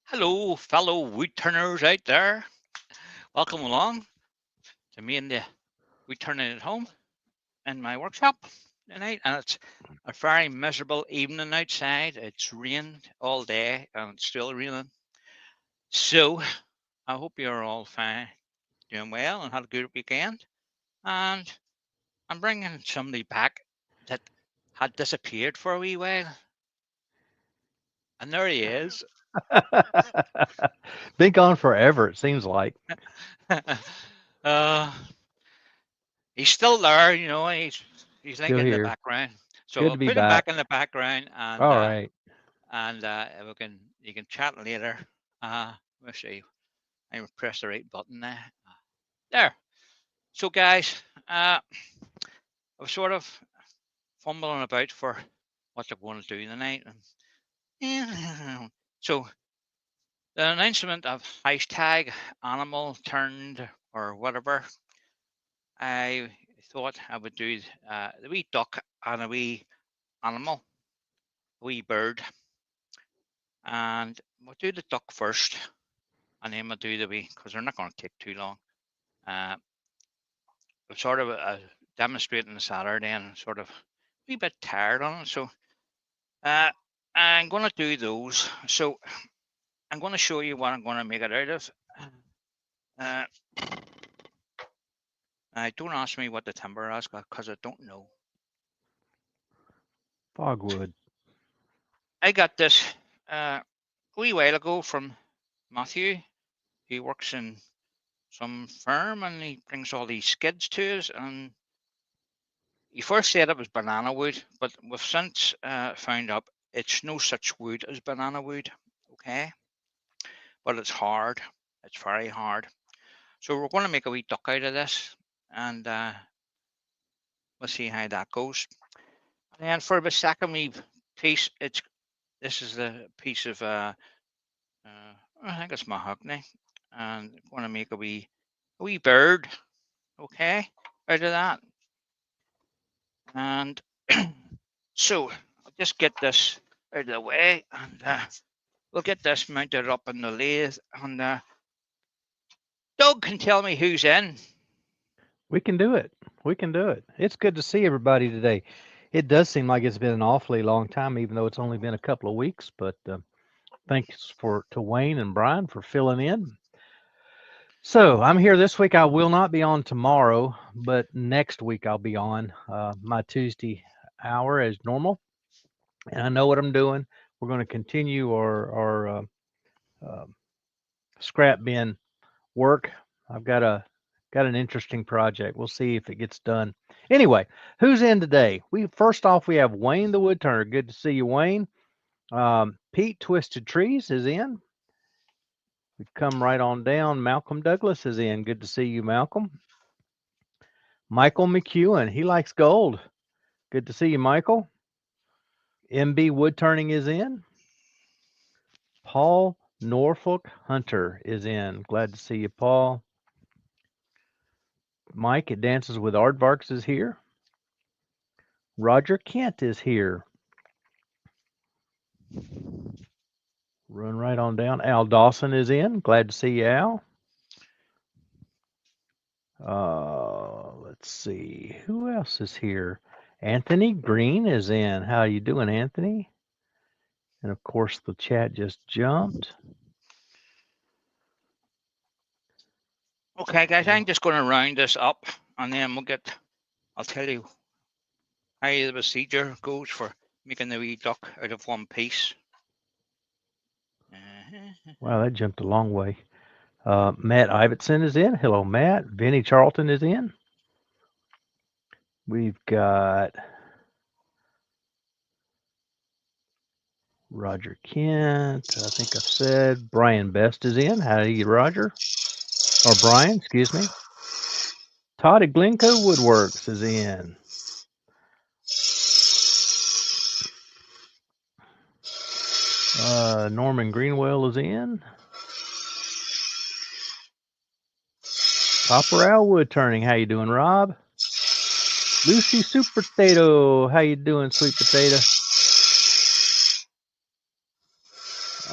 Hello, fellow wood turners out there. Welcome along to me and the wood turning at home in my workshop tonight. And it's a very miserable evening outside. It's rained all day and it's still raining. So I hope you're all fine, doing well, and had a good weekend. And I'm bringing somebody back that had disappeared for a wee while. And there he is. Been gone forever, it seems like. uh, he's still there, he's like Still in the here. background. So Good I'll to be put him back. back in the background, and All uh, right. and we can you can chat later. Let's see. I press the right button there. There. So guys, I was sort of fumbling about for what I'm going to do tonight, and so the announcement of hashtag animal turned or whatever. I thought I would do the wee duck and a wee animal, a wee bird, and we'll do the duck first, and then we'll do the wee because they're not going to take too long. Uh, I'm sort of demonstrating the Saturday and sort of a wee bit tired on it, so uh, I'm going to do those. So I'm going to show you what I'm going to make it out of. Uh, don't ask me what the timber is because I don't know. Fogwood. I got this a wee while ago from Matthew. He works in some firm and he brings all these skids to us. And he first said it was banana wood, but we've since found out it's no such wood as banana wood. Okay, but it's hard. It's very hard. So we're going to make a wee duck out of this, and we'll see how that goes. And then for the second wee piece, it's this is the piece of I think it's mahogany, and I'm going to make a wee bird. Okay, out of that. And so I'll just get this out of the way, and we'll get this mounted up in the lathe. And Doug can tell me who's in. We can do it. We can do it. It's good to see everybody today. It does seem like it's been an awfully long time, even though it's only been a couple of weeks. But thanks for to Wayne and Brian for filling in. So I'm here this week. I will not be on tomorrow, but next week I'll be on my Tuesday hour as normal, and I know what I'm doing. We're going to continue our uh, scrap bin work. I've got an interesting project. We'll see if it gets done. Anyway, who's in today? We first off we have Wayne the Woodturner. Good to see you, Wayne. Pete Twisted Trees is in. We come right on down. Malcolm Douglas is in. Good to see you, Malcolm. Michael McEwen. He likes gold. Good to see you, Michael. MB Woodturning is in. Paul Norfolk Hunter is in. Glad to see you, Paul. Mike at Dances with Aardvarks is here. Roger Kent is here. Run right on down. Al Dawson is in. Glad to see you, Al. Let's see. Who else is here? Anthony Green is in. How you doing, Anthony? And of course, the chat just jumped. Okay, guys, I'm Oh, just going to round this up, and then I'll tell you how the procedure goes for making the wee duck out of one piece. wow, that jumped a long way. Matt Iverson is in. Hello, Matt. Vinny Charlton is in. We've got Roger Kent. I think I said Brian Best is in. Howdy, Roger. Or Brian, excuse me. Todd at Glencoe Woodworks is in. Norman Greenwell is in. Copper Owl Wood Turning. How you doing, Rob? Lucy Sweet Potato. How you doing, Sweet Potato?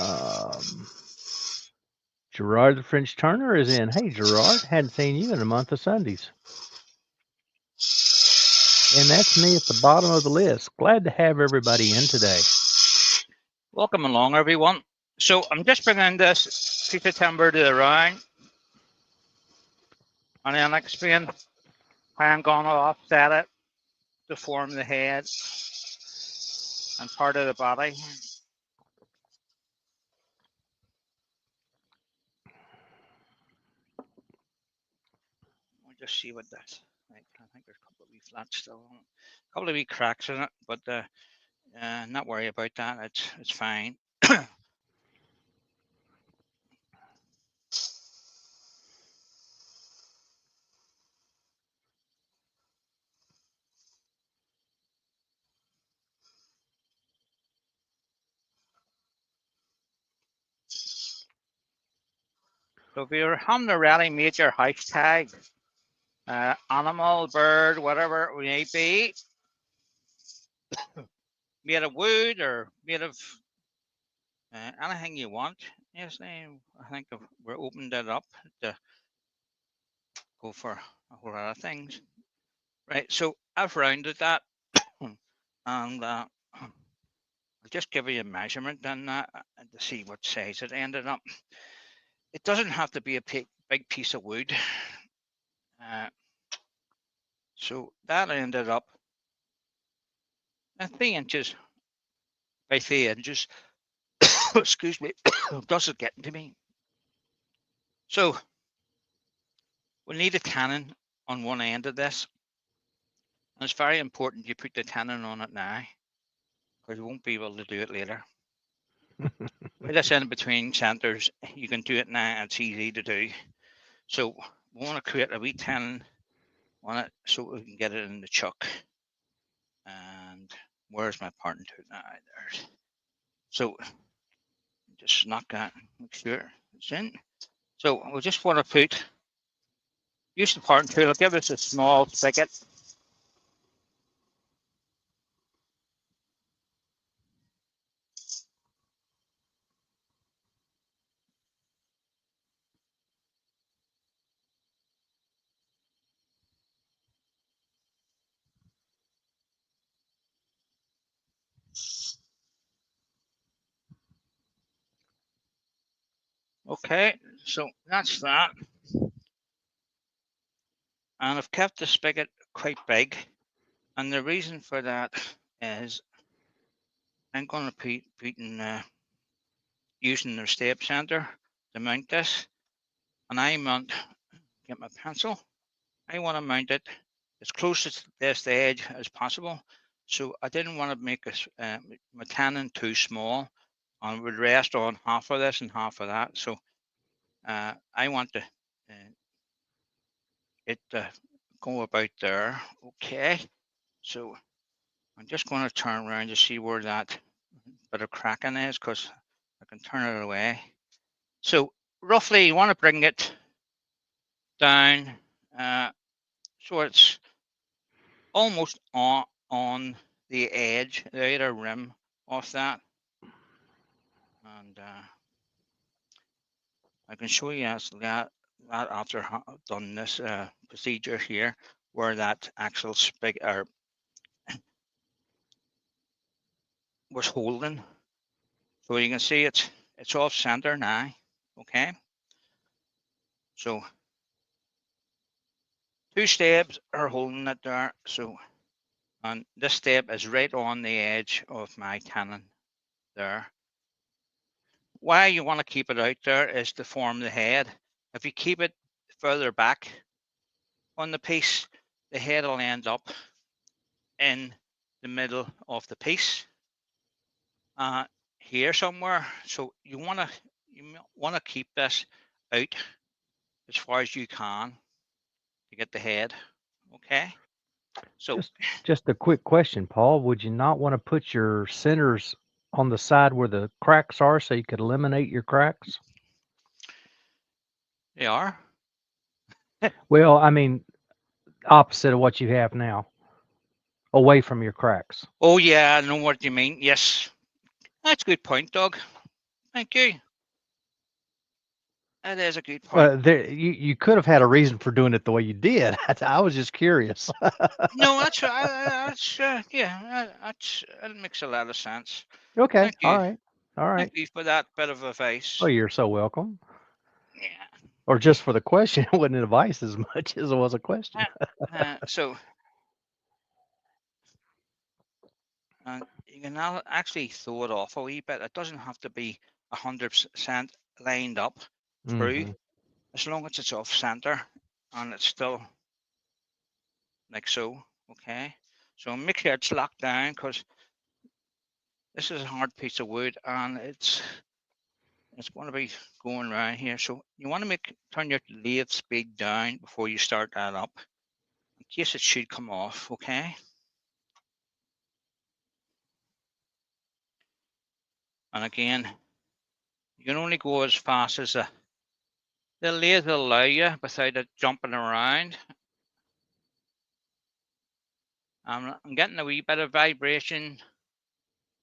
Um, Gerard the French Turner is in. Hey, Gerard, hadn't seen you in a month of Sundays. And that's me at the bottom of the list. Glad to have everybody in today. Welcome along, everyone. So I'm just bringing this piece of timber to the round, and then I'll explain how I'm going to offset it to form the head and part of the body. We'll just see what that's like. I think there's a couple of wee flats still on it. A couple of wee cracks in it, but not worry about that. It's fine. So if you're having a really major hashtag, animal, bird, whatever it may be, made of wood or made of anything you want. Yes, I think we're opened it up to go for a whole lot of things. Right, so I've rounded that, and I'll just give you a measurement on that to see what size it ended up. It doesn't have to be a big piece of wood. So that ended up at 3 inches by 3 inches. Excuse me, this is getting to me. So we need a tenon on one end of this. And it's very important you put the tenon on it now, because you won't be able to do it later. With this in between centers, you can do it now, and it's easy to do. So we want to create a wee tenon on it so we can get it in the chuck. And where's my parting tool now? There's. So just knock that, make sure it's in. So we just want to use the parting tool. I'll give us a small spigot. Okay, so that's that. And I've kept the spigot quite big. And the reason for that is I'm going to be using the step center to mount this. And get my pencil. I want to mount it as close to this edge as possible. So I didn't want to make my tenon too small, and it would rest on half of this and half of that. So I want to go about there. Okay, so I'm just going to turn around to see where that bit of cracking is, because I can turn it away. So roughly you want to bring it down so it's almost on the edge, the outer rim of that. And I can show you that after I've done this procedure here, where that actual spigot was holding. So you can see it's off center now. Okay. So 2 steps are holding it there. So, and this step is right on the edge of my tenon there. Why you want to keep it out there is to form the head. If you keep it further back on the piece, the head will end up in the middle of the piece, here somewhere. So you want to keep this out as far as you can to get the head. Okay. So just a quick question, Paul. Would you not want to put your centers on the side where the cracks are so you could eliminate your cracks? they are. Well, I mean, opposite of what you have now, away from your cracks. Oh yeah, I know what you mean. Yes, that's a good point, Doug. Thank you. It is a good point. You could have had a reason for doing it the way you did. I was just curious. No, that's yeah, that makes a lot of sense. Okay. Thank All you. right. All Thank right. you for that bit of Oh, advice. you're so welcome. Yeah. Or just for the question, it wasn't advice as much as it was a question. So you can now actually throw it off a wee bit. It doesn't have to be 100% lined up through, Hmm. as long as it's off center and it's still like so. Okay. So make sure it's locked down, because this is a hard piece of wood and it's going to be going around here. So you want to turn your lathe speed down before you start that up, in case it should come off. Okay. And again, you can only go as fast as the lathe will allow you without it jumping around. I'm getting a wee bit of vibration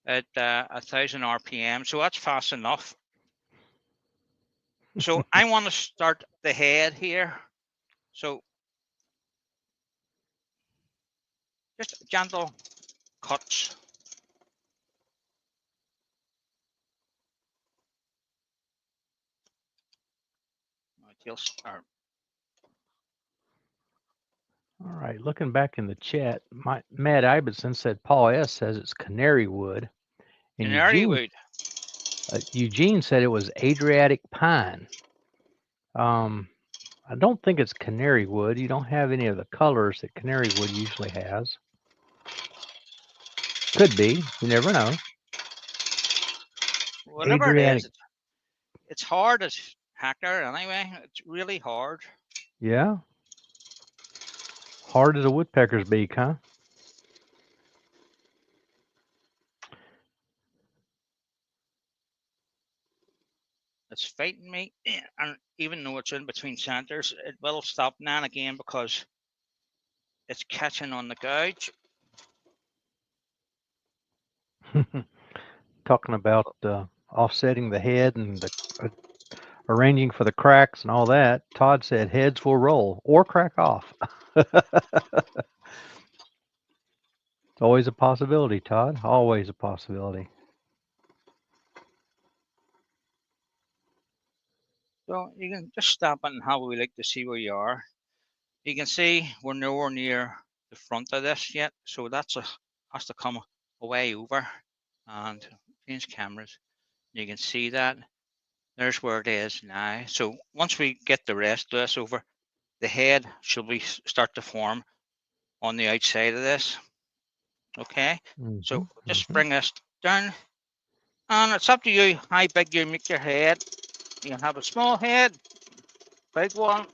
at 1,000 RPM, so that's fast enough. So I want to start the head here. So just gentle cuts. All right. Looking back in the chat, Matt Ibbotson said Paul S. says it's canary wood. And Canary wood. Eugene said it was Adriatic pine. I don't think it's canary wood. You don't have any of the colors that canary wood usually has. Could be. You never know. Whatever it Adriatic. is, it's hard as hacker anyway. It's really hard. Yeah. Hard as a woodpecker's beak, huh? It's fighting me, and even though it's in between centers, it will stop now and again because it's catching on the gouge. Talking about offsetting the head and arranging for the cracks and all that. Todd said heads will roll or crack off. It's always a possibility, Todd. Always a possibility. So you can just stop it and have a wee look to see where you are. You can see we're nowhere near the front of this yet, so has to come away over and change cameras. You can see that there's where it is now. So once we get the rest of this over, the head should be start to form on the outside of this. Okay, so just bring this down, and it's up to you how big you make your head. You can have a small head, big one.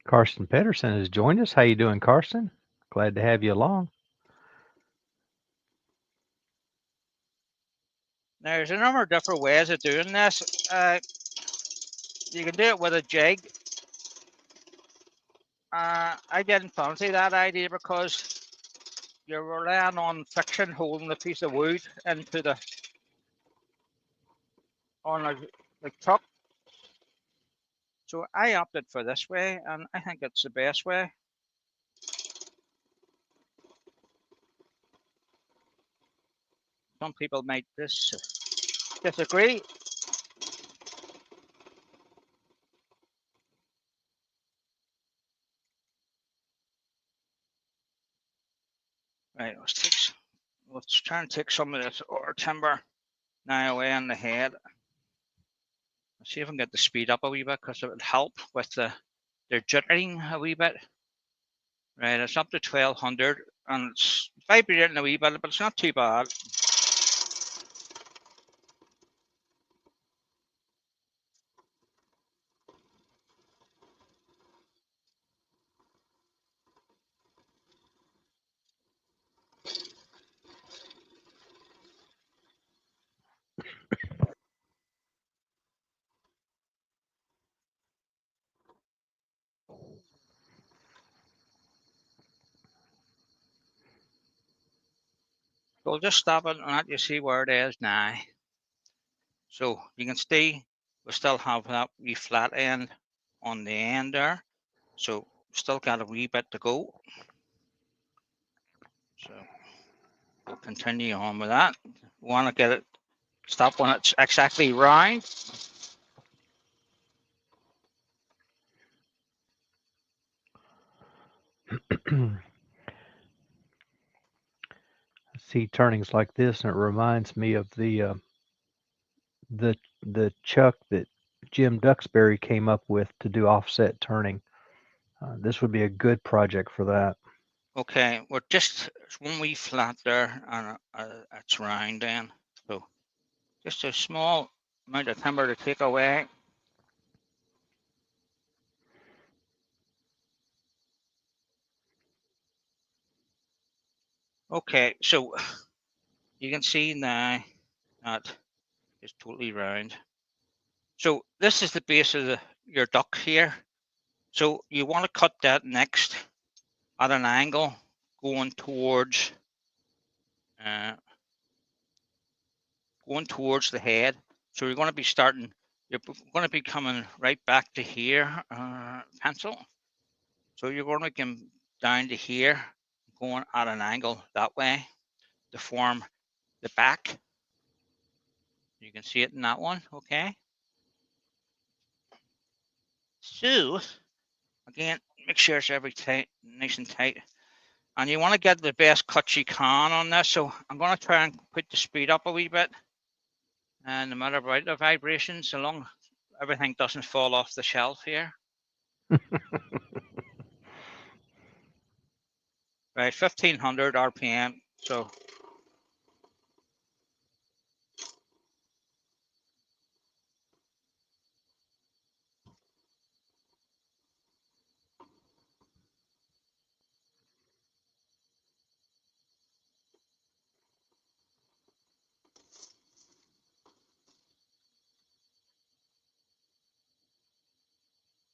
Karsten Pedersen has joined us. How you doing, Karsten? Glad to have you along. There's a number of different ways of doing this. You can do it with a jig. I didn't fancy that idea because you're relying on friction holding the piece of wood into the truck. So I opted for this way, and I think it's the best way. Some people might disagree. Right, let's try and take some of this or timber now away on the head. Let's see if I can get the speed up a wee bit, because it would help with their jittering a wee bit. Right, it's up to 1200 and it's vibrating a wee bit, but it's not too bad. So we'll just stop it and let you see where it is now. So you can see we still have that wee flat end on the end there. So still got a wee bit to go. So we'll continue on with that. We want to get it stop when it's exactly round. See turnings like this, and it reminds me of the chuck that Jim Duxbury came up with to do offset turning. This would be a good project for that. Okay, we're just one wee flat there, and it's round then. So just a small amount of timber to take away. Okay, so you can see now that it's totally round. So this is the base of your duck here. So you want to cut that next at an angle going towards the head. So you're going to be starting, you're going to be coming right back to here, pencil. So you're going to come down to here, going at an angle that way to form the back. You can see it in that one, okay? So, again, make sure it's everything nice and tight. And you want to get the best cut you can on this. So I'm going to try and put the speed up a wee bit. And no matter about the vibrations, so long everything doesn't fall off the shelf here. Right, 1500 RPM. So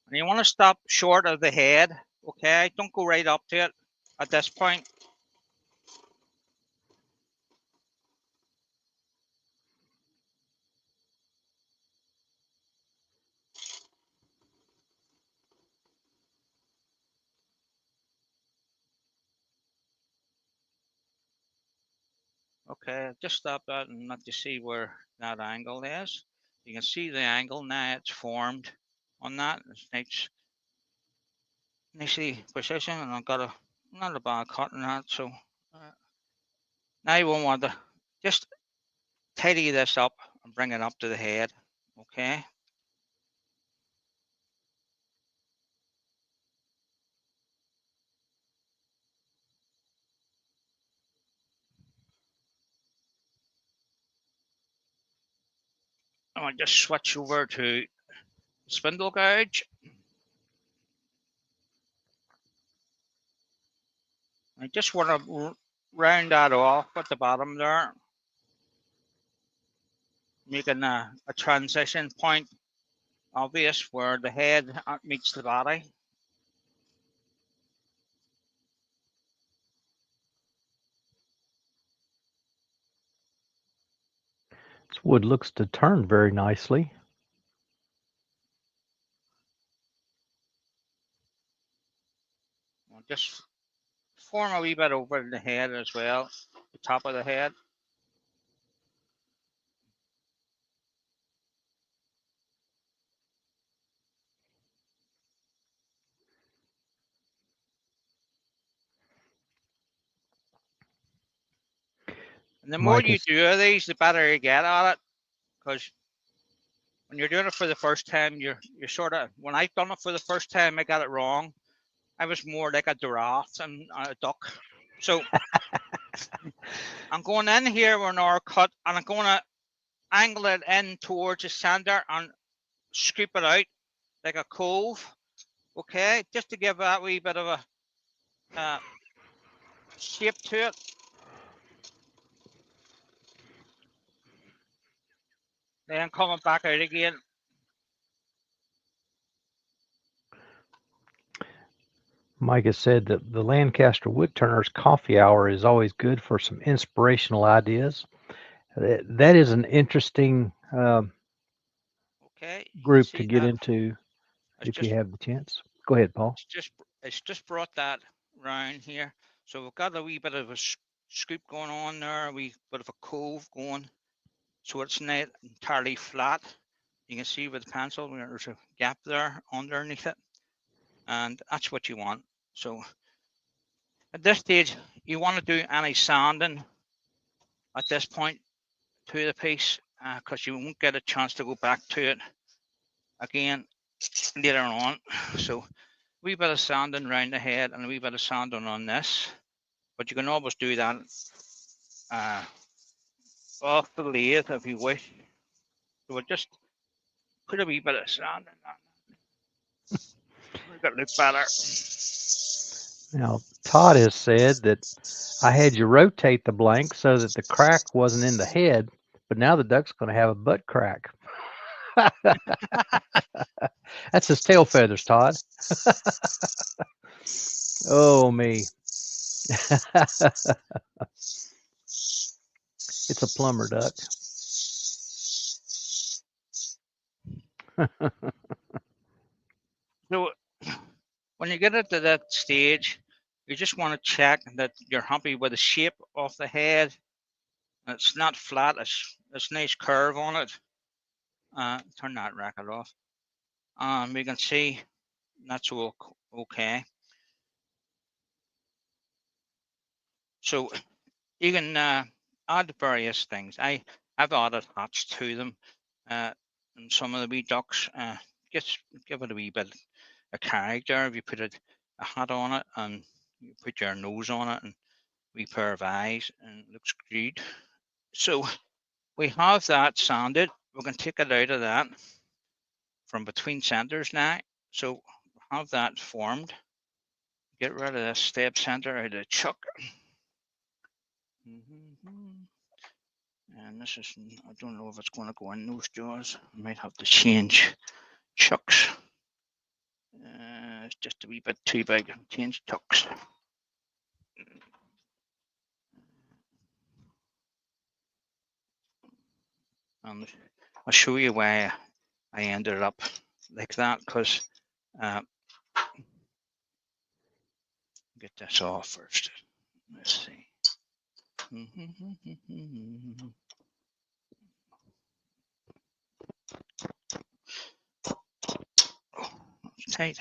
and you want to stop short of the head, okay? Don't go right up to it at this point. Okay, just stop that and let you see where that angle is. You can see the angle now, it's formed on that. It's nicely precision, and I've got not a bad cut in that. So now you won't want to just tidy this up and bring it up to the head, okay? I'll just switch over to spindle gouge. I just want to round that off at the bottom there, making a transition point obvious where the head meets the body. This wood looks to turn very nicely. I'll just form a wee bit over the head as well, the top of the head. And the more Mike you is do of these, the better you get at it. Because when you're doing it for the first time, you're sort of, when I've done it for the first time, I got it wrong. I was more like a giraffe and a duck. So I'm going in here with an R cut, and I'm going to angle it in towards the center and scoop it out like a cove. Okay, just to give that wee bit of a shape to it. Then coming back out again. Mike has said that the Lancaster Woodturners Coffee Hour is always good for some inspirational ideas. That is an interesting Okay, you can group to see get that. into It's if you just have the chance. Go ahead, Paul. it's just brought that round here. So we've got a wee bit of a scoop going on there, a wee bit of a cove going. So it's not entirely flat. You can see with the pencil there's a gap there underneath it, and that's what you want. So at this stage, you want to do any sanding at this point to the piece because you won't get a chance to go back to it again later on. So a wee bit of sanding around the head and a wee bit of sanding on this, but you can always do that off the lathe if you wish. So we'll just put a wee bit of sand in that. Make it look better. Now, Todd has said that I had you rotate the blank so that the crack wasn't in the head, but now the duck's going to have a butt crack. That's his tail feathers, Todd. Oh, me. It's a plumber duck. So when you get it to that stage, you just want to check that you're happy with the shape of the head. It's not flat, it's nice curve on it. Turn that racket off. We can see that's all okay. So you can add various things. I've added hats to them, and some of the wee ducks. Just give it a wee bit of character. If you put a hat on it and you put your nose on it and a wee pair of eyes, and it looks good. So we have that sanded. We can take it out of that from between centers now. So have that formed. Get rid of this step center out of the chuck. And this is, I don't know if it's going to go in those jaws. I might have to change chucks. It's just a wee bit too big. Change chucks. And I'll show you why I ended up like that, because get this off first. Let's see. Oh, that's tight.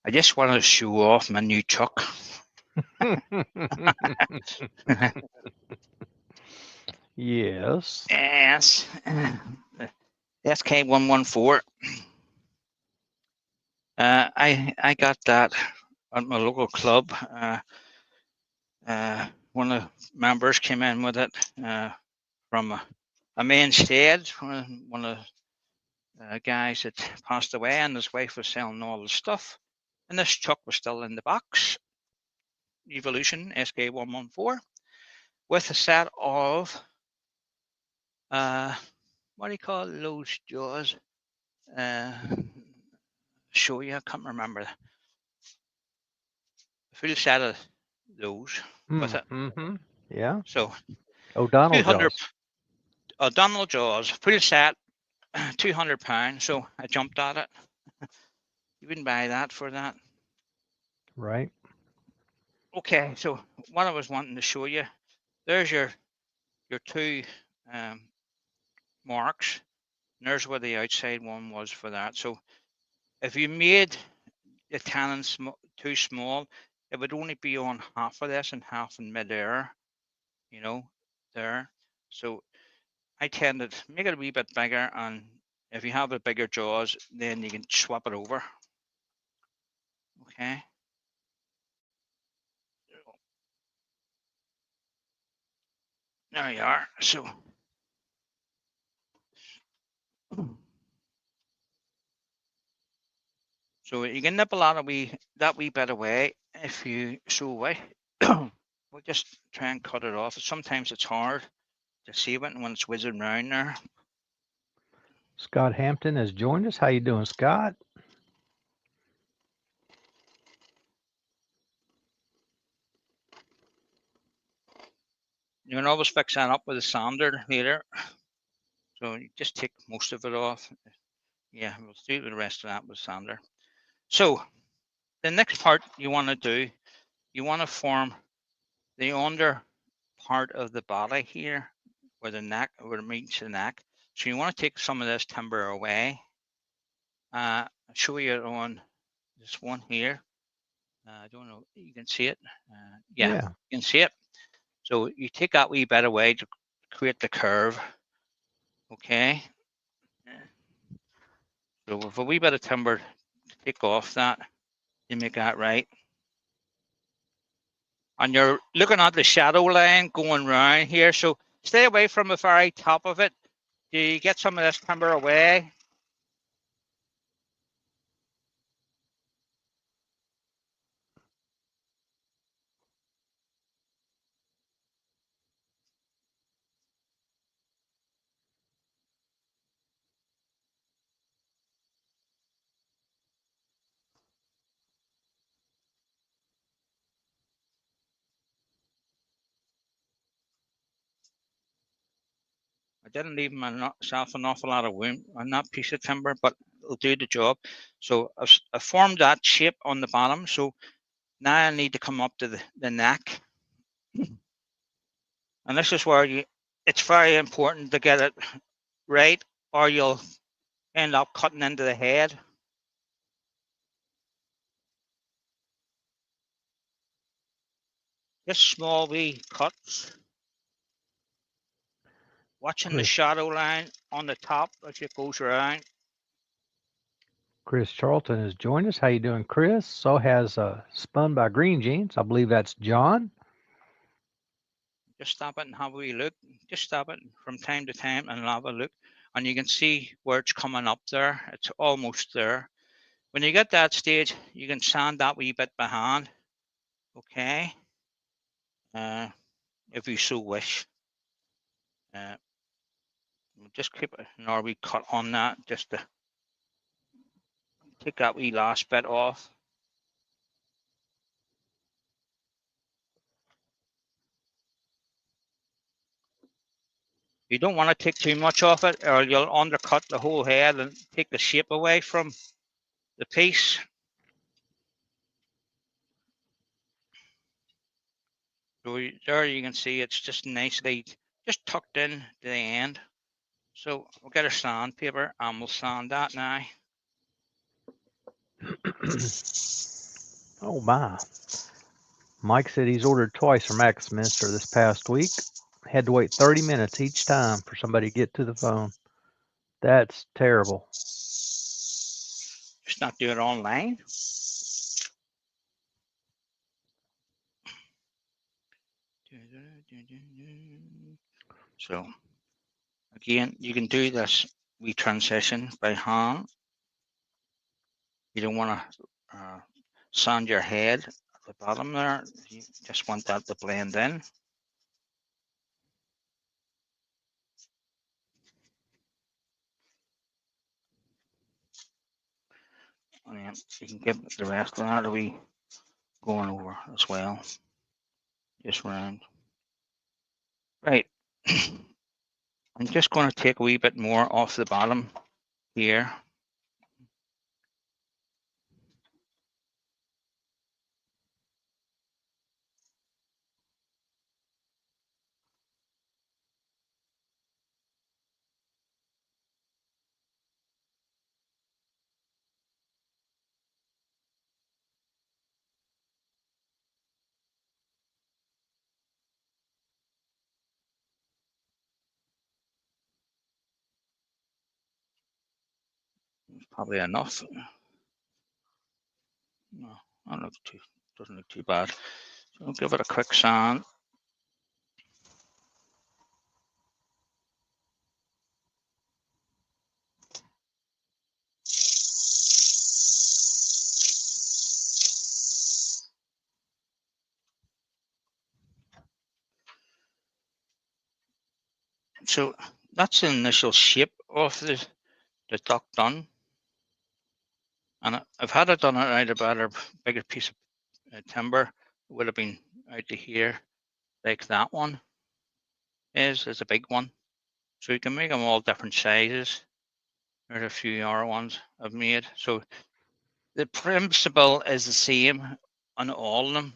I just want to show off my new chuck. Yes. Yes. SK114. I got that at my local club. One of the members came in with it from a main stage. One of the guys that passed away, and his wife was selling all the stuff. And this chuck was still in the box. Evolution SK114 with a set of what do you call those jaws? Show you, I can't remember. A full set of those with it. Yeah. So O'Donnell 200 jaws. O'Donnell jaws, full set, £200. So I jumped at it. You wouldn't buy that for that. Right. Okay, so what I was wanting to show you, there's your two marks. And there's where the outside one was for that. So if you made the cannon too small, it would only be on half of this and half in midair, you know, there. So I tend to make it a wee bit bigger, and if you have a bigger jaws, then you can swap it over. Okay. There you are. So you can nibble that wee bit away if you so away. We'll just try and cut it off. Sometimes it's hard to see it when it's whizzing around there. Scott Hampton has joined us. How you doing, Scott? You can always fix that up with a sander later. So you just take most of it off. Yeah, we'll do the rest of that with sander. So the next part you want to do, you want to form the under part of the body here, where the neck, where it meets the neck. So you want to take some of this timber away. I'll show you on this one here. I don't know, you can see it. Yeah, you can see it. So you take that wee bit away to create the curve. Okay. So with a wee bit of timber, take off that, you make that right. And you're looking at the shadow line going round here. So stay away from the very top of it. You get some of this timber away. I didn't leave myself an awful lot of room on that piece of timber, but it'll do the job. So I formed that shape on the bottom. So now I need to come up to the neck. And this is where it's very important to get it right, or you'll end up cutting into the head. Just small wee cuts. Watching the shadow line on the top as it goes around. Chris Charlton has joined us. How you doing, Chris? So has Spun by Green Jeans. I believe that's John. Just stop it and have a wee look. Just stop it from time to time and have a look. And you can see where it's coming up there. It's almost there. When you get that stage, you can sand that wee bit behind. Okay. If you so wish. Just keep another wee cut on that, just to take that wee last bit off. You don't want to take too much off it, or you'll undercut the whole head and take the shape away from the piece. So there you can see it's just nicely just tucked in to the end. So we'll get our sandpaper and we'll sand that now. Oh my. Mike said he's ordered twice from Axminster this past week. Had to wait 30 minutes each time for somebody to get to the phone. That's terrible. Just not do it online. So again, you can do this wee transition by hand. You don't want to sand your head at the bottom there. You just want that to blend in. And then you can give the rest of that a wee going over as well. Just round. Right. I'm just going to take a wee bit more off the bottom here. Probably enough. No, doesn't look too bad. So I'll give it a quick sand. So that's the initial shape of the the duck done. And I've had it done out about a bigger piece of timber. It would have been out to here, like that one is a big one. So you can make them all different sizes. There's a few other ones I've made. So the principle is the same on all of them.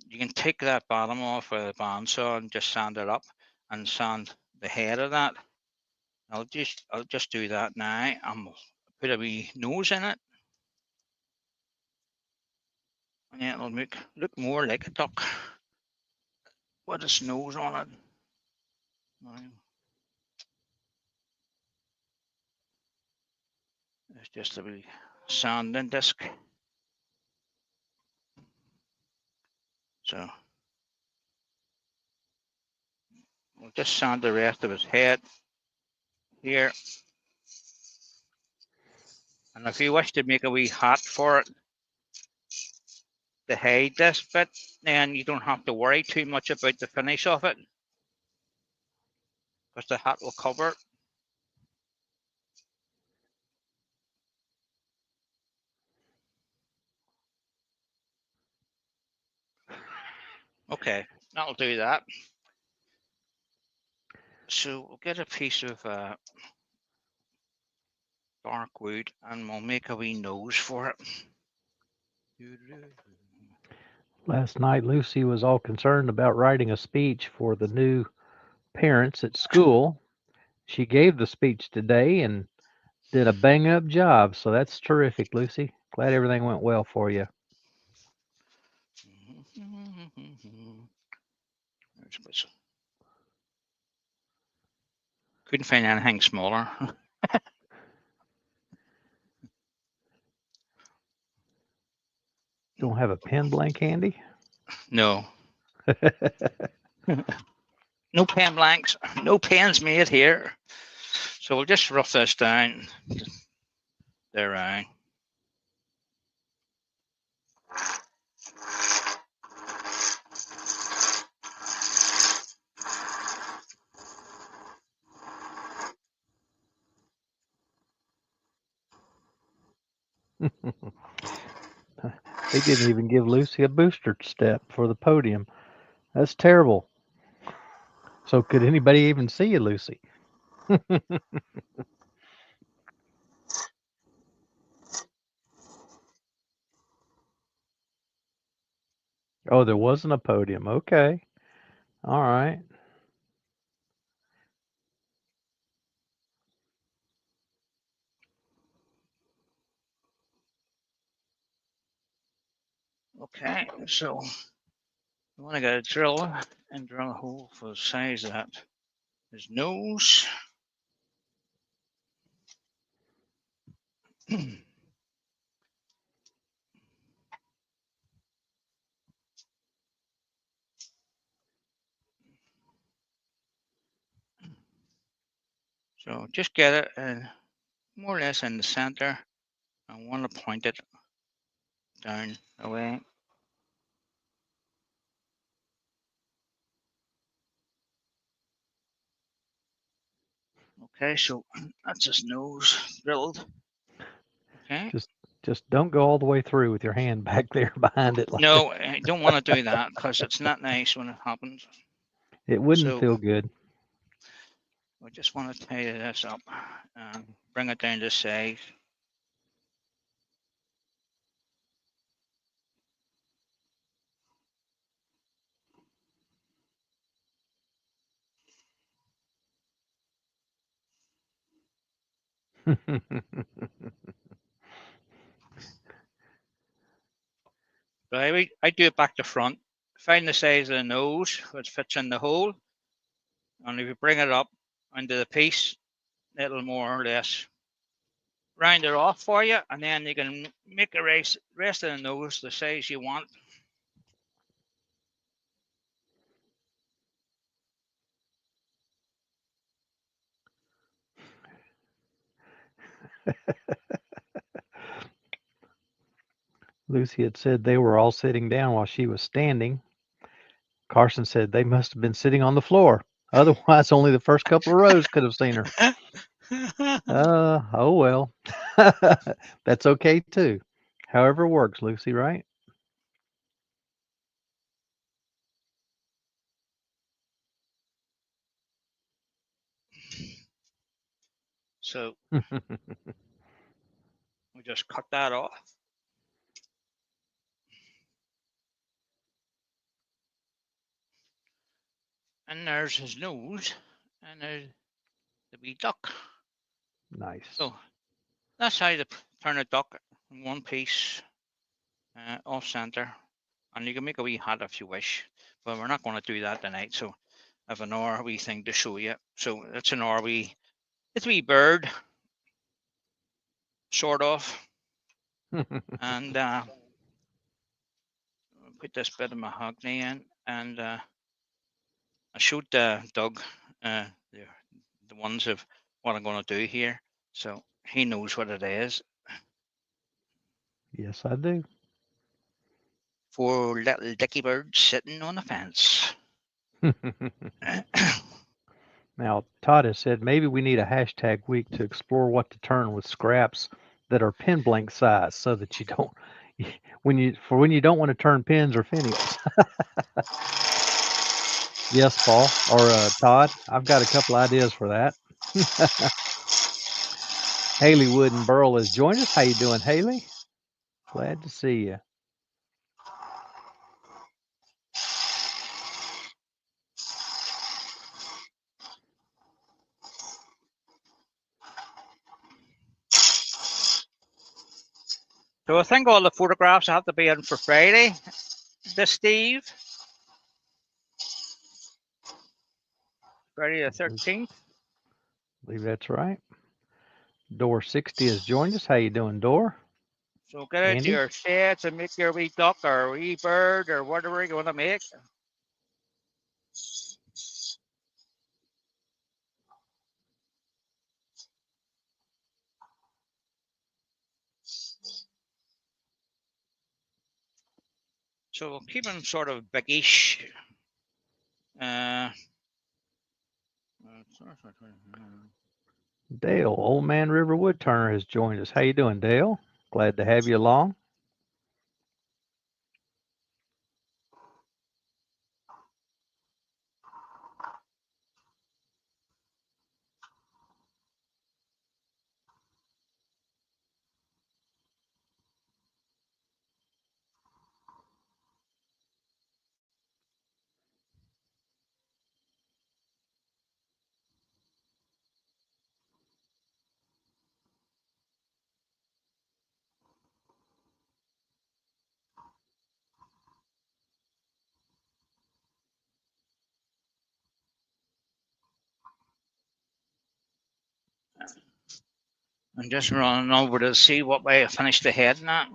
You can take that bottom off with a bandsaw and just sand it up and sand the head of that. I'll just do that now. I'm put a wee nose in it, and then it'll look more like a duck with its nose on it. It's just a wee sanding disc. So we'll just sand the rest of his head here. And if you wish to make a wee hat for it to hide this bit, then you don't have to worry too much about the finish of it, because the hat will cover it. Okay, that'll do that. So we'll get a piece of dark wood and we'll make a wee nose for it. Last night, Lucy was all concerned about writing a speech for the new parents at school. She gave the speech today and did a bang up job. So that's terrific, Lucy. Glad everything went well for you. Couldn't find anything smaller. Don't have a pen blank handy? No. No pen blanks. No pens made here. So we'll just rough this down. There, right. They didn't even give Lucy a booster step for the podium. That's terrible. So could anybody even see you, Lucy? Oh, there wasn't a podium. Okay. All right. Okay, so you want to get a drill and drill a hole for the size of that. His nose. So just get it more or less in the center. I want to point it down away. Okay, so that's his nose drilled. Okay. Just don't go all the way through with your hand back there behind it. Like no, I don't want to do that because it's not nice when it happens. It wouldn't feel good. I just want to tidy this up and bring it down to size. So I do it back to front. Find the size of the nose, which fits in the hole. And if you bring it up into the piece, it'll more or less round it off for you. And then you can make the rest of the nose the size you want. Lucy had said they were all sitting down while she was standing. Carson said they must have been sitting on the floor. Otherwise, only the first couple of rows could have seen her. Oh well. That's okay too. However it works, Lucy, right? So we just cut that off. And there's his nose, and there's the wee duck. Nice. So that's how to turn a duck in one piece, off center. And you can make a wee hat if you wish, but we're not going to do that tonight. So I have an wee thing to show you. So it's an it's a wee bird, sort of. And put this bit of mahogany in, and I showed Doug the ones of what I'm going to do here, so he knows what it is. Yes, I do. 4 little dicky birds sitting on a fence. Now, Todd has said maybe we need a hashtag week to explore what to turn with scraps that are pen blank size, so that you don't when you don't want to turn pens or finials. Yes, Paul or Todd, I've got a couple ideas for that. Haley Wooden Burl has joined us. How you doing, Haley? Glad to see you. So I think all the photographs have to be in for Friday. This Steve, Friday the 13th. I believe that's right. Door 60 has joined us. How you doing, Door? So get out to Andy? your sheds and make your wee duck or wee bird or whatever you want to make. So we'll keep them sort of biggish. Dale, Old Man River Woodturner has joined us. How you doing, Dale? Glad to have you along. I'm just running over to see what way I finished the head and that.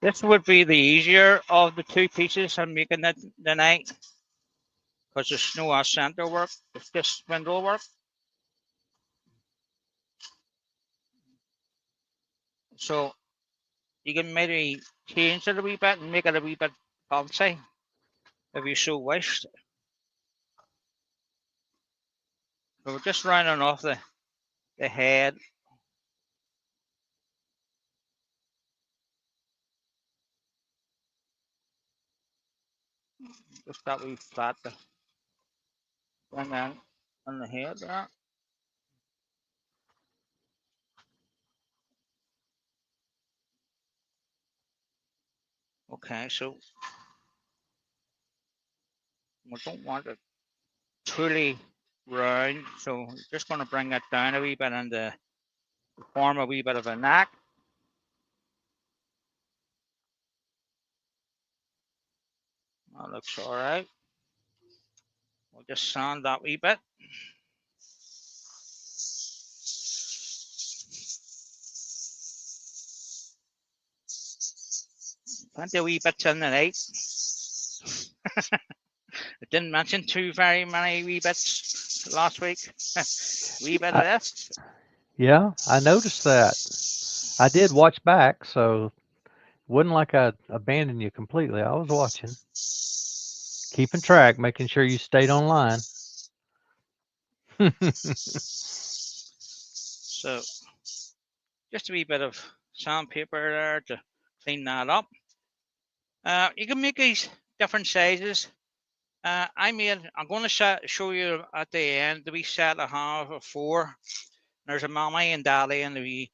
This would be the easier of the two pieces I'm making it tonight, because there's no center work, it's just spindle work. So you can maybe change it a wee bit and make it a wee bit fancy if you so wished. So we're just rounding off the head. Just that wee flat and then on the head there. Okay, so we don't want it truly round, so we're just going to bring it down a wee bit and form a wee bit of a neck. That looks all right. We'll just sand that wee bit. Plenty of wee bits in the night. I didn't mention too very many wee bits last week. Wee bit of this. Yeah, I noticed that. I did watch back, so wasn't like I abandoned you completely. I was watching, keeping track, making sure you stayed online. So just a wee bit of sandpaper there to clean that up. You can make these different sizes. I'm going to show you at the end the wee set I have of 4. There's a mommy and daddy and the wee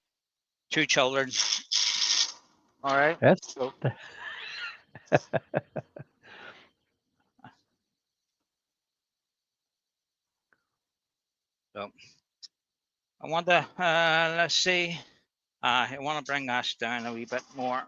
2 children. All right. That's So, so I want to let's see. I want to bring us down a wee bit more.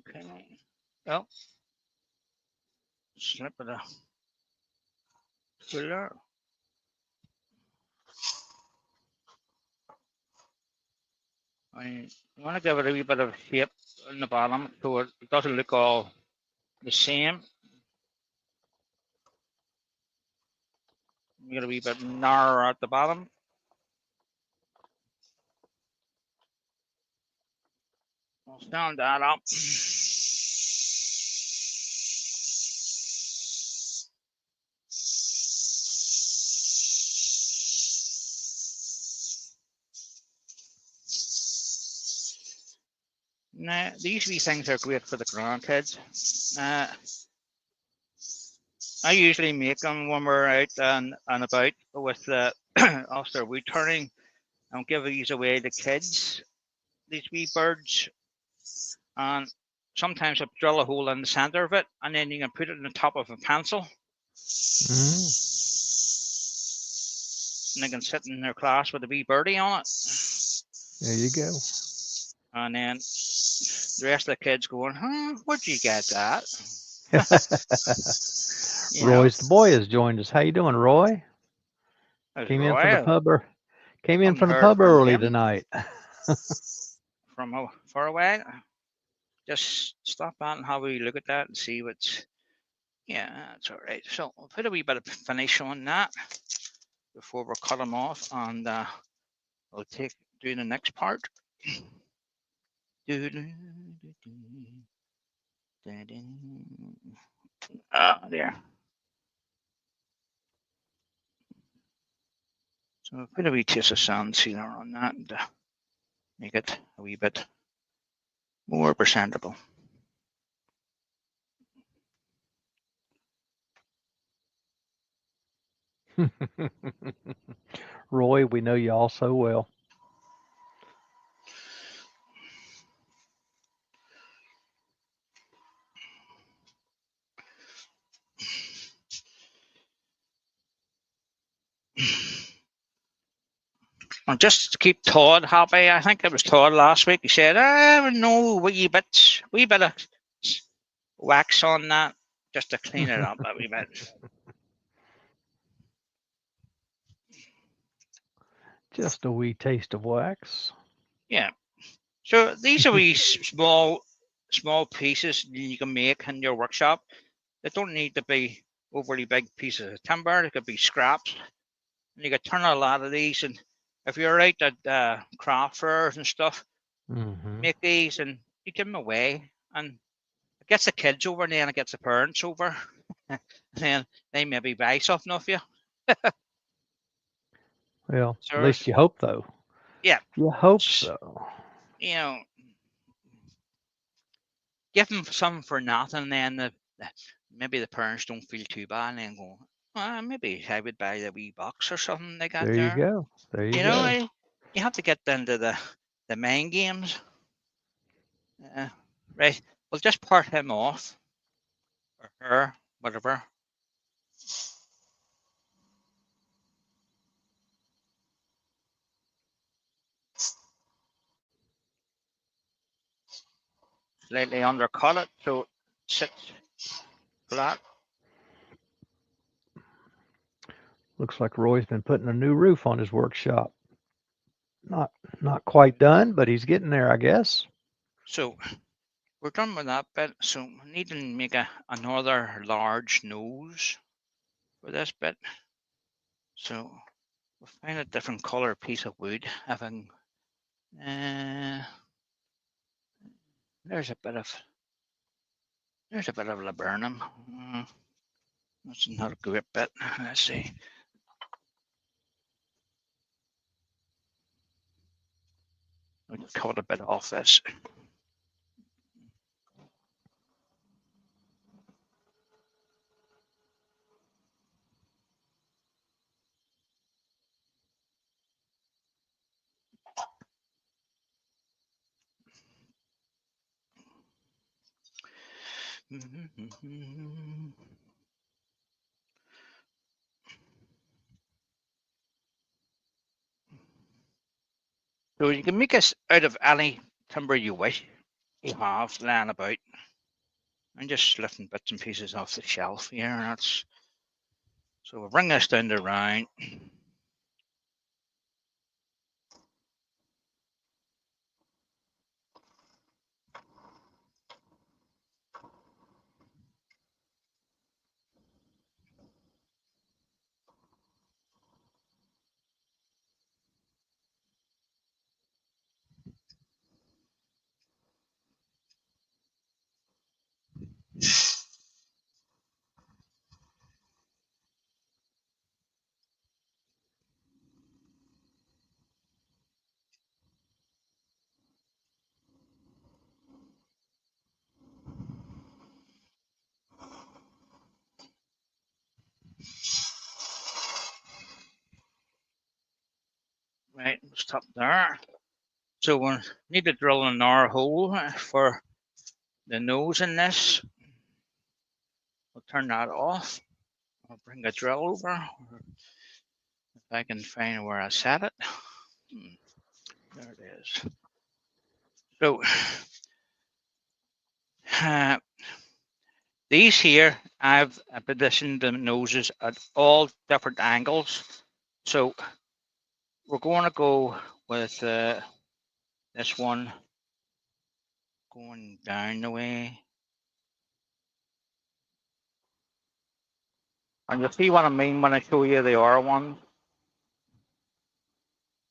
Okay. Well, slip of the filler. I want to give it a wee bit of shape in the bottom so it doesn't look all the same. Get a wee bit narrower at the bottom. I'll stand that up. Now, these wee things are great for the grandkids. I usually make them when we're out and about with after wood turning and give these away to kids, these wee birds. And sometimes I drill a hole in the center of it and then you can put it in the top of a pencil. mm, And they can sit in their class with a wee birdie on it. there you go. And then the rest of the kids going, where'd you get that? You know, Roy's the boy has joined us. How you doing, Roy? as Came in from the Roy, pub or came in haven't from the heard pub from early him tonight. from far away. Just stop by and have a look at that and see what's. Yeah, that's all right. So we'll put a wee bit of finish on that before we cut them off, and we'll do the next part. There. So we'll put a wee taste of sand sealer on that and make it a wee bit more presentable. Roy, we know you all so well. And just to keep Todd happy, I think it was Todd last week. He said, no, wee bit of wax on that just to clean it up a wee bit. Just a wee taste of wax. Yeah. So these are wee small pieces you can make in your workshop. They don't need to be overly big pieces of timber. They could be scraps. And you could turn a lot of these. And if you're out at craft fairs and stuff, make these and you give them away. And it gets the kids over and then it gets the parents over. And then they maybe buy something off you. Well, So, at least you hope, though. yeah. You hope so. You know, give them some for nothing, and then maybe the parents don't feel too bad, and then go, Maybe I would buy the wee box or something they got There you there. go. There you You know, go. you have to get into the main games. Right, we'll just part him off, or her, whatever. Slightly undercut it so it sits flat. Looks like Roy's been putting a new roof on his workshop. Not quite done, but he's getting there, I guess. So we're done with that bit. So we need to make another large nose for this bit. So we'll find a different color piece of wood. Having there's a bit of laburnum. That's not a great bit. Let's see. I'll cut a bit off this. So you can make this out of any timber you wish you have laying about. I'm just lifting bits and pieces off the shelf here. That's so we'll bring this down to round. Right, stop there. So we need to drill another hole for the nose in this. We'll turn that off. I'll bring the drill over. If I can find where I set it. There it is. So these here, I've positioned the noses at all different angles. So we're going to go with this one going down the way. And you'll see what I mean when I show you the other one.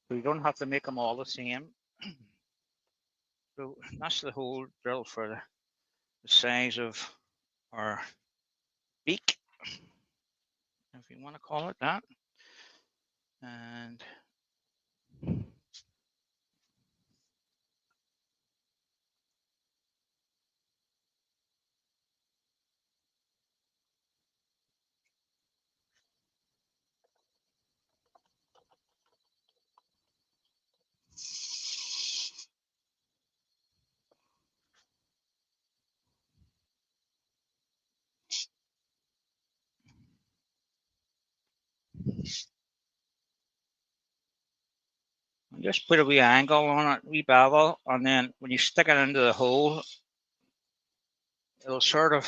So you don't have to make them all the same. So that's the whole drill for the size of our beak, if you want to call it that. And just put a wee angle on it, wee bevel, and then when you stick it into the hole, it'll sort of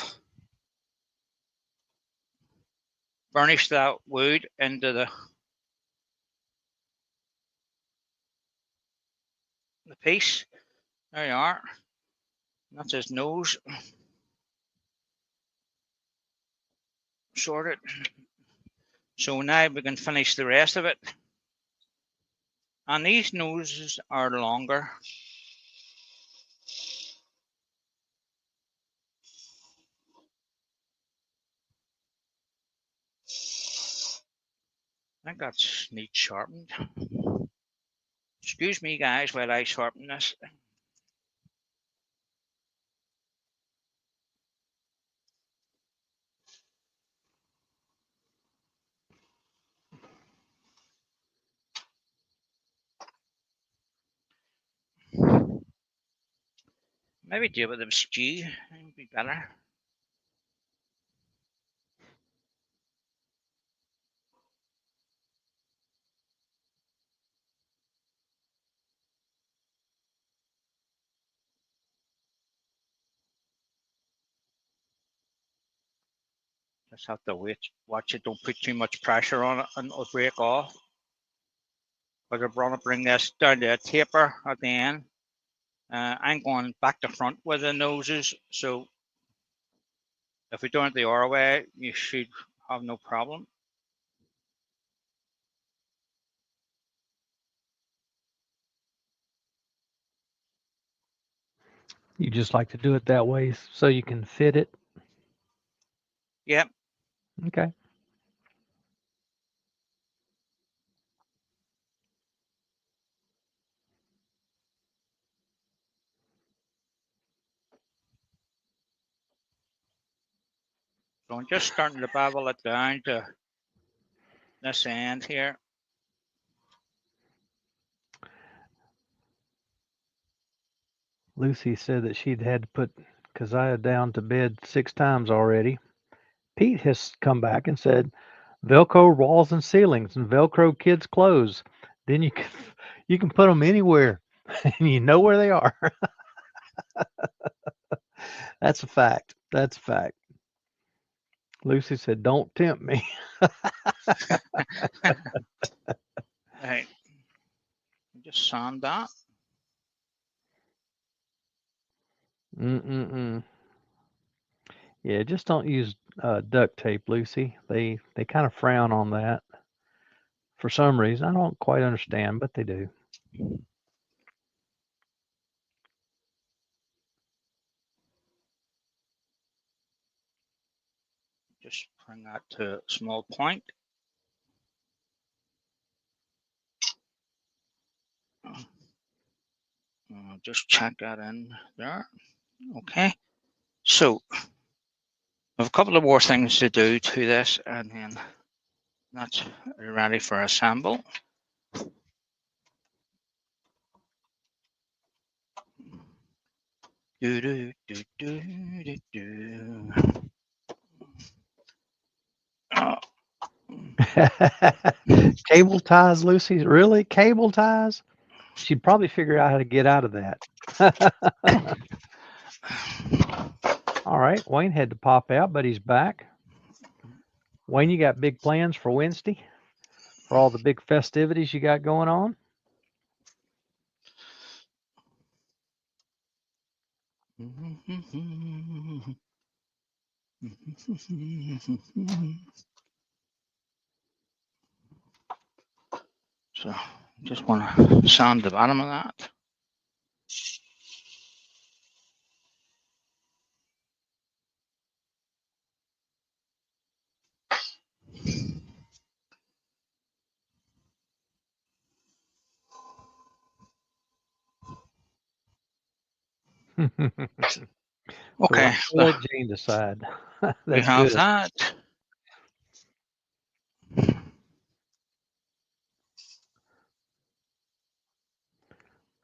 burnish that wood into the piece. There you are. That's his nose sorted. So now we can finish the rest of it. And these noses are longer. I think that's neat sharpened. Excuse me, guys, while I sharpen this. Maybe do it with a stew. It would be better. Just have to wait. Watch it. Don't put too much pressure on it, and it'll break off. But I'm going to bring this down to a taper at the end. I'm going back to front with the noses, so if we do it the other way, you should have no problem. You just like to do it that way so you can fit it? Yep. Okay. So I'm just starting to bevel it down to this end here. Lucy said that she'd had to put Keziah down to bed 6 times already. Pete has come back and said, Velcro walls and ceilings and Velcro kids' clothes. Then you can put them anywhere, and you know where they are. That's a fact. That's a fact. Lucy said, "Don't tempt me." Right. Just sand that. Mm-mm-mm. Yeah, just don't use duct tape, Lucy. They kind of frown on that for some reason. I don't quite understand, but they do. Just bring that to a small point. Just check that in there. Okay. So I have a couple of more things to do to this, and then that's ready for assemble. Do, do, do, do, do, do. Oh. Cable ties, Lucy? Really? Cable ties? She'd probably figure out how to get out of that. All right, Wayne had to pop out, but he's back. Wayne, you got big plans for Wednesday? For all the big festivities you got going on? So just want to sand the bottom of that. Okay, We'll let Jane decide. we That's have good. that.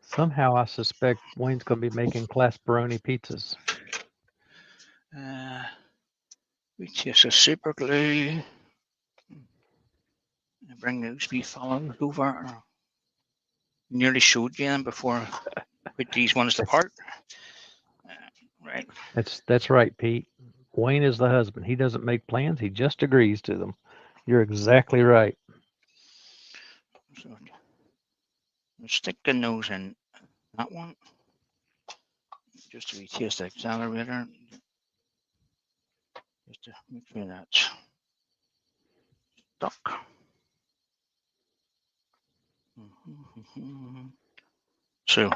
Somehow I suspect Wayne's going to be making Clasperoni pizzas. We just a super glue. Bring those wee fellows over. Nearly showed you them before I put these ones apart. Right. That's right, Pete. Wayne is the husband. He doesn't make plans. He just agrees to them. You're exactly right. So stick the nose in that one. Just to retest the accelerator. Just to make sure that's stuck. So,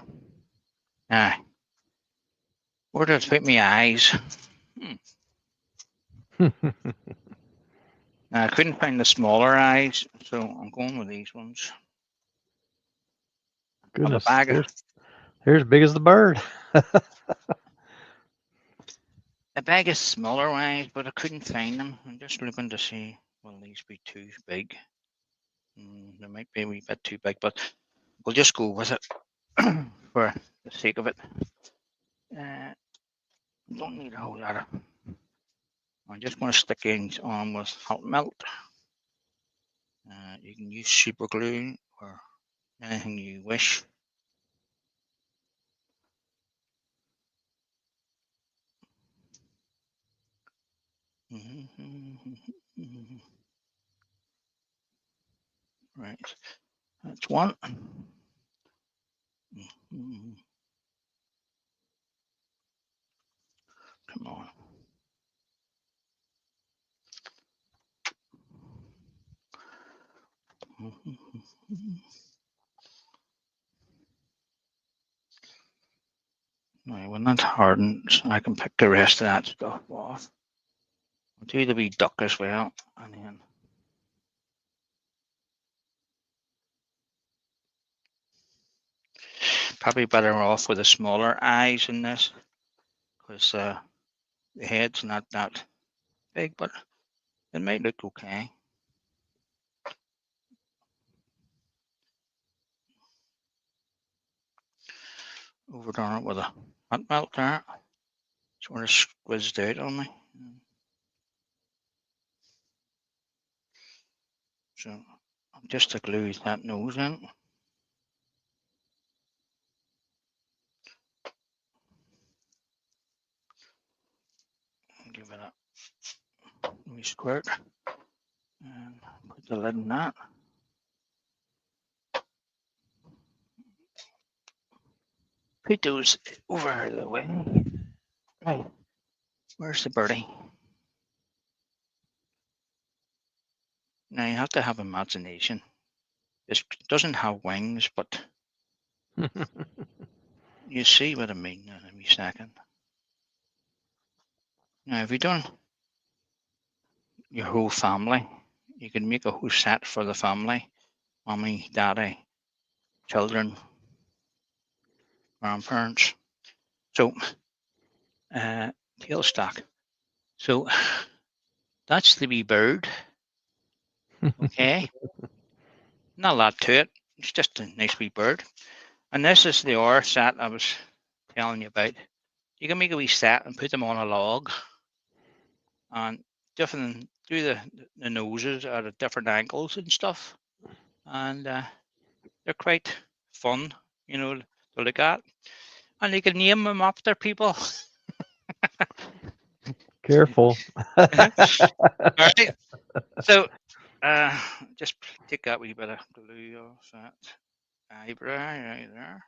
where did I put my eyes? I couldn't find the smaller eyes, so I'm going with these ones. Goodness, they're as big as the bird. A bag of smaller eyes, but I couldn't find them. I'm just looking to see, will these be too big? They might be a wee bit too big, but we'll just go with it for the sake of it. Don't need a whole lot of. I'm just going to stick things on with hot melt. You can use super glue or anything you wish. Right, that's one. Come on. Now, when that hardens, I can pick the rest of that stuff off. I'll do the wee duck as well, and then probably better off with the smaller eyes in this, because the head's not that big, but it might look okay. Overdone it with a hot melt there. Sort of squizzed out on me. So just to glue that nose in. Give it a wee squirt and put the lid on that. Put those over the way. Right, where's the birdie? Now you have to have imagination. This doesn't have wings, but you see what I mean in a wee second. Now, if you done your whole family, you can make a whole set for the family: mommy, daddy, children, grandparents. So, tailstock. So that's the wee bird. Okay, not a lot to it. It's just a nice wee bird. And this is the R set I was telling you about. You can make a wee set and put them on a log, and different do the noses at different angles and stuff, and they're quite fun, to look at. And you can name them after people. Careful. All right. So just take that wee bit of glue off that eyebrow right there.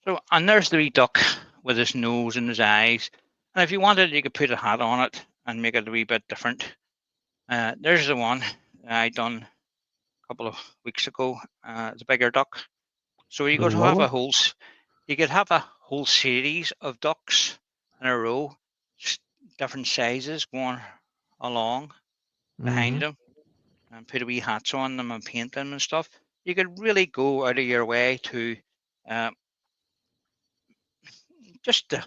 So, and there's the wee duck with his nose and his eyes. And if you wanted, you could put a hat on it and make it a wee bit different. There's the one I done a couple of weeks ago. It's a bigger duck. So you could have you could have a whole series of ducks in a row, different sizes going along behind them, and put a wee hats on them and paint them and stuff. You could really go out of your way to just to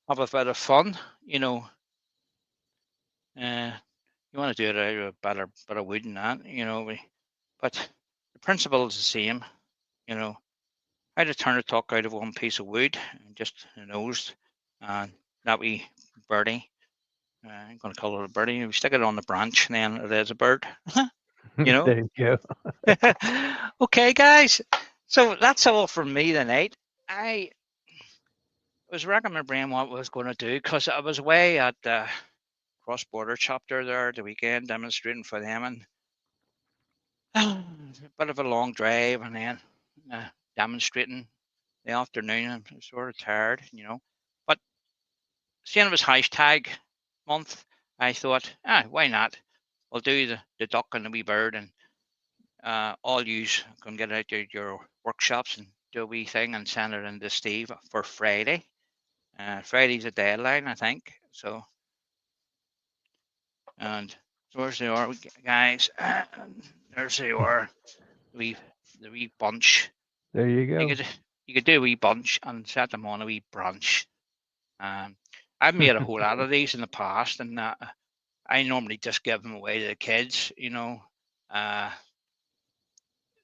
have a bit of fun, you want to do it out of a bit of wood and that, but the principle is the same, how to turn a duck out of one piece of wood, and just the nose, and that wee birdie. I'm going to call it a birdie. We stick it on the branch, and then it is a bird. There you go. Okay, guys. So that's all from me tonight. I was racking my brain what I was going to do, because I was away at the cross-border chapter there the weekend demonstrating for them, and a bit of a long drive, and then demonstrating the afternoon. I'm sort of tired, But seeing it was hashtag month, I thought, why not? We'll do the duck and the wee bird, and all yous can get out to your workshops and do a wee thing and send it in to Steve for Friday. Friday's a deadline, I think. So, and where's they are, guys? There's they are, the wee bunch. There you go. You could do a wee bunch and set them on a wee branch. I've made a whole lot of these in the past, and I normally just give them away to the kids, and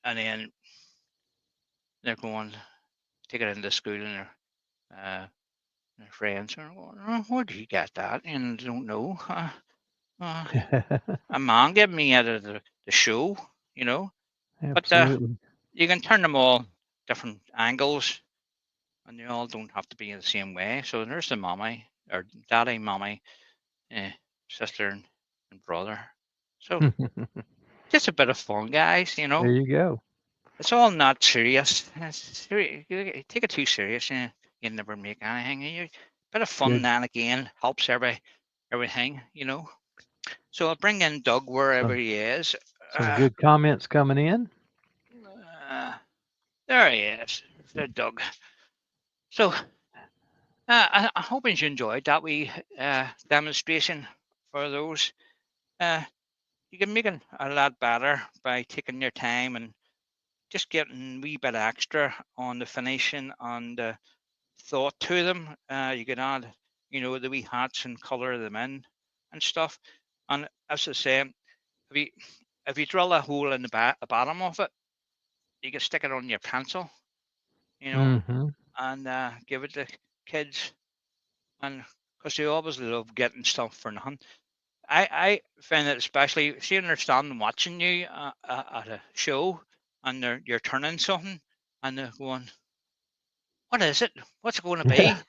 then they're going take it into school, and their friends are going, "Oh, where did you get that?" And they don't know. Uh, a man gave me out of the show, you know. But Absolutely. you can turn them all different angles, and they all don't have to be the same way. So there's the mommy or daddy, mommy, eh, sister, and brother. So just a bit of fun, guys. You There know, you go. it's all not serious. You take it too serious, you never make anything. Bit of fun Good. now and again helps everything. You know. So I'll bring in Doug wherever Some he is. some Uh, good comments coming in. uh, there he is, the Doug. So I hope you enjoyed that wee demonstration for those. Uh, you can make it a lot better by taking your time and just getting a wee bit extra on the finishing and the thought to them. You can add, the wee hats and colour them in and stuff. And as I say, you if you drill a hole in the bottom of it, you can stick it on your pencil, you know, Hmm. and give it to kids, and because they always love getting stuff for nothing. I find it especially seeing they're standing watching you at a show, and you're turning something, and they're going, "What is it? What's it going to Yeah, be?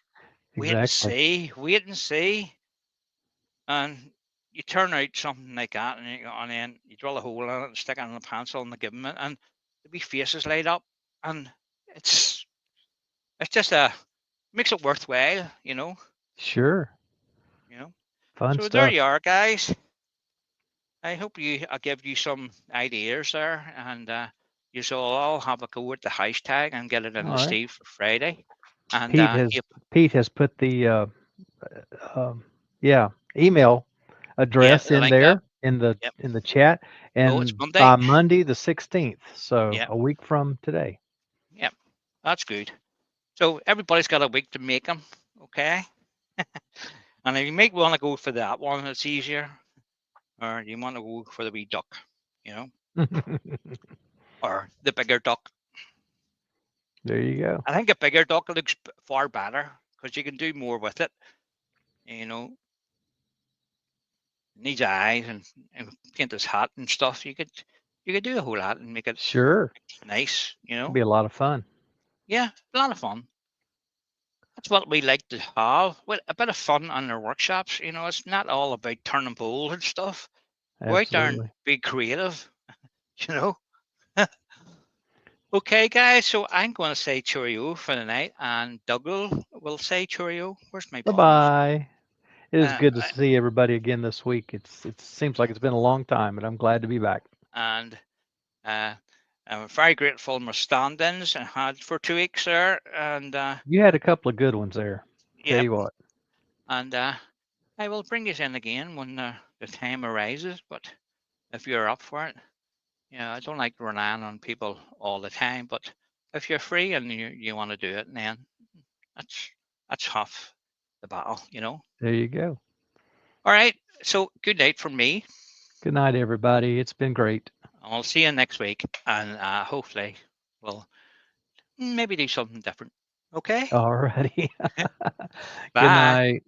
Wait and exactly. see, wait and see." And you turn out something like that, and then you drill a hole in it and stick it on a pencil and give them it, and the wee faces light up, and it's it's just makes it worthwhile, Sure. you know. Fun So there stuff. you are, guys. I hope I give you some ideas there, and you shall all have a go at the hashtag and get it in All the right. Steve for Friday. And Pete has yep, Pete has put the um, yeah, email yeah, address the in link up. there in the Yep. chat, Oh, it's and Monday. by Monday the 16th, so Yep. a week from today. Yep. That's good. So everybody's got a week to make them. Okay. And if you might want to go for that one, it's easier, or you want to go for the wee duck, or the bigger duck. There you go. I think a bigger duck looks far better because you can do more with it. You know, needs eyes and paint his hat and stuff. You could do a whole lot and make it Sure. nice. It'll be a lot of fun. Yeah, a lot of fun. That's what we like to have. With a bit of fun on our workshops. It's not all about turning bowls and stuff. Go out there and Absolutely. be creative. You know. Okay, guys. So I'm going to say cheerio for the night, and Doug will say cheerio. Where's my buttons? Bye-bye. It is Uh, good to see everybody again this week. It seems like it's been a long time, but I'm glad to be back. and uh, I'm very grateful for my stand-ins I had for 2 weeks there, and You had a couple of good ones there. Tell yep, you what. and I will bring this in again when the time arises. But if you're up for it, I don't like relying on people all the time. But if you're free and you want to do it, then that's that's half the battle. There you go. All right. So good night from me. Good night, everybody. It's been great. I'll see you next week, and hopefully we'll maybe do something different. Okay. All righty. Good Bye. night.